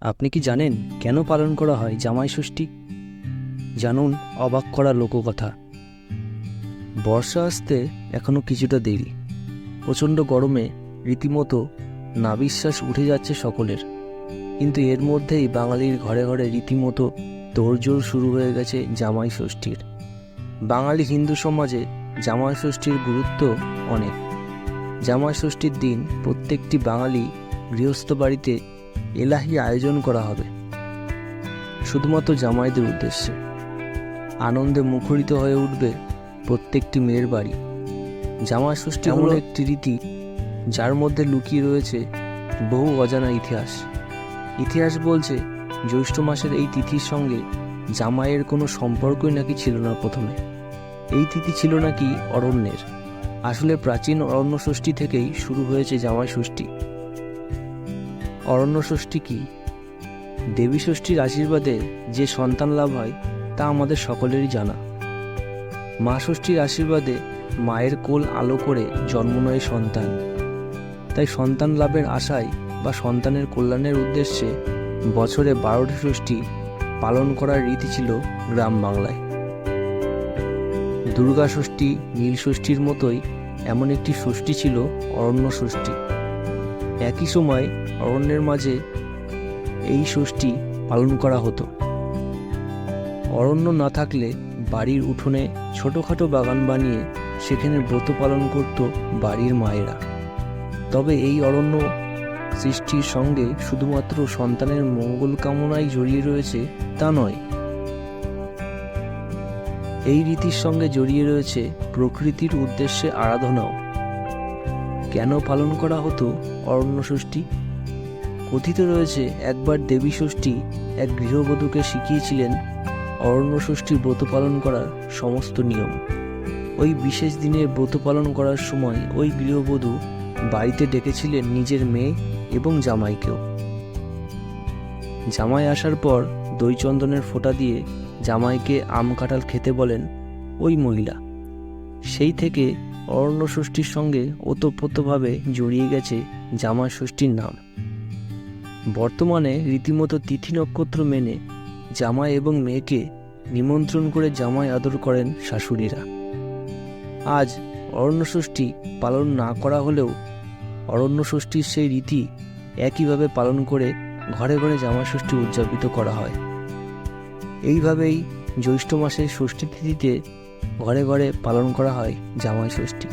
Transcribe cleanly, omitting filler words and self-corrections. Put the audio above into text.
আপনি কি জানেন কেন পালন করা হয় জামাই ষষ্ঠী? জানুন অবাক করা লোককথা। বর্ষা আসতে এখনো কিছুটা দেরি। প্রচণ্ড গরমে রীতিমতো নাভিশ্বাস উঠে যাচ্ছে সকলের। কিন্তু এর মধ্যেই বাঙালির ঘরে ঘরে রীতিমতো তোড়জোড় শুরু হয়ে গেছে জামাই ষষ্ঠীর। বাঙালি হিন্দু সমাজে জামাই ষষ্ঠীর গুরুত্ব অনেক। জামাই ষষ্ঠীর দিন প্রত্যেকটি বাঙালি গৃহস্থ বাড়িতে এলাহি আয়োজন করা হবে শুধুমাত্র জামাইদের উদ্দেশ্যে। আনন্দে মুখরিত হয়ে উঠবে প্রত্যেকটি মেয়ের বাড়ি। জামাই ষষ্ঠী হলো একটি রীতি যার মধ্যে লুকিয়ে রয়েছে বহু অজানা ইতিহাস। ইতিহাস বলছে জ্যৈষ্ঠ মাসের এই তিথির সঙ্গে জামাইয়ের কোনো সম্পর্কই নাকি ছিল না প্রথমে। এই তিথি ছিল নাকি অরণ্যের। আসলে প্রাচীন অরণ্য ষষ্ঠী থেকেই শুরু হয়েছে জামাই ষষ্ঠী। অরণ্য ষষ্ঠী কি? দেবী ষষ্ঠীর আশীর্বাদে যে সন্তান লাভ হয় তা আমাদের সকলেরই জানা। মা ষষ্ঠীর আশীর্বাদে মায়ের কোল আলো করে জন্ম নেয় সন্তান। তাই সন্তান লাভের আশায় বা সন্তানের কল্যাণের উদ্দেশ্যে বছরে 12টি ষষ্ঠী পালন করার রীতি ছিল গ্রাম বাংলায়। দুর্গা ষষ্ঠী, নীল ষষ্ঠীর মতোই এমন একটি ষষ্ঠী ছিল অরণ্য ষষ্ঠী। একই সময় অরণ্যের মাঝে এই ষষ্ঠী পালন করা হতো। অরণ্য না থাকলে বাড়ির উঠোনে ছোটোখাটো বাগান বানিয়ে সেখানে ব্রত পালন করত বাড়ির মায়েরা। তবে এই অরণ্য সৃষ্টির সঙ্গে শুধুমাত্র সন্তানের মঙ্গল কামনায় জড়িয়ে রয়েছে তা নয়, এই রীতির সঙ্গে জড়িয়ে রয়েছে প্রকৃতির উদ্দেশ্যে আরাধনাও। কেন পালন করা হতো অরণ্য ষষ্ঠী? কথিত রয়েছে একবার দেবী ষষ্ঠী এক গৃহবধূকে শিখিয়েছিলেন অরণ্য ষষ্ঠীর ব্রত পালন করার সমস্ত নিয়ম। ওই বিশেষ দিনে ব্রত পালন করার সময় ওই গৃহবধূ বাড়িতে ডেকেছিলেন নিজের মেয়ে এবং জামাইকেও। জামাই আসার পর দই চন্দনের ফোঁটা দিয়ে জামাইকে আম কাঁঠাল খেতে বলেন ওই মহিলা। সেই থেকে অরণ্য ষষ্ঠীর সঙ্গে ওতপ্রোতভাবে জড়িয়ে গেছে জামাই ষষ্ঠীর নাম। বর্তমানে রীতিমতো তিথি নক্ষত্র মেনে জামাই এবং মেয়েকে নিমন্ত্রণ করে জামাই আদর করেন শাশুড়িরা। আজ অরণ্য ষষ্ঠী পালন না করা হলেও অরণ্য ষষ্ঠীর সেই রীতি একইভাবে পালন করে ঘরে ঘরে জামাই ষষ্ঠী উদযাপিত করা হয়। এইভাবেই জ্যৈষ্ঠ মাসের ষষ্ঠী তিথিতে ঘরে ঘরে পালন করা হয় জামাই ষষ্ঠী।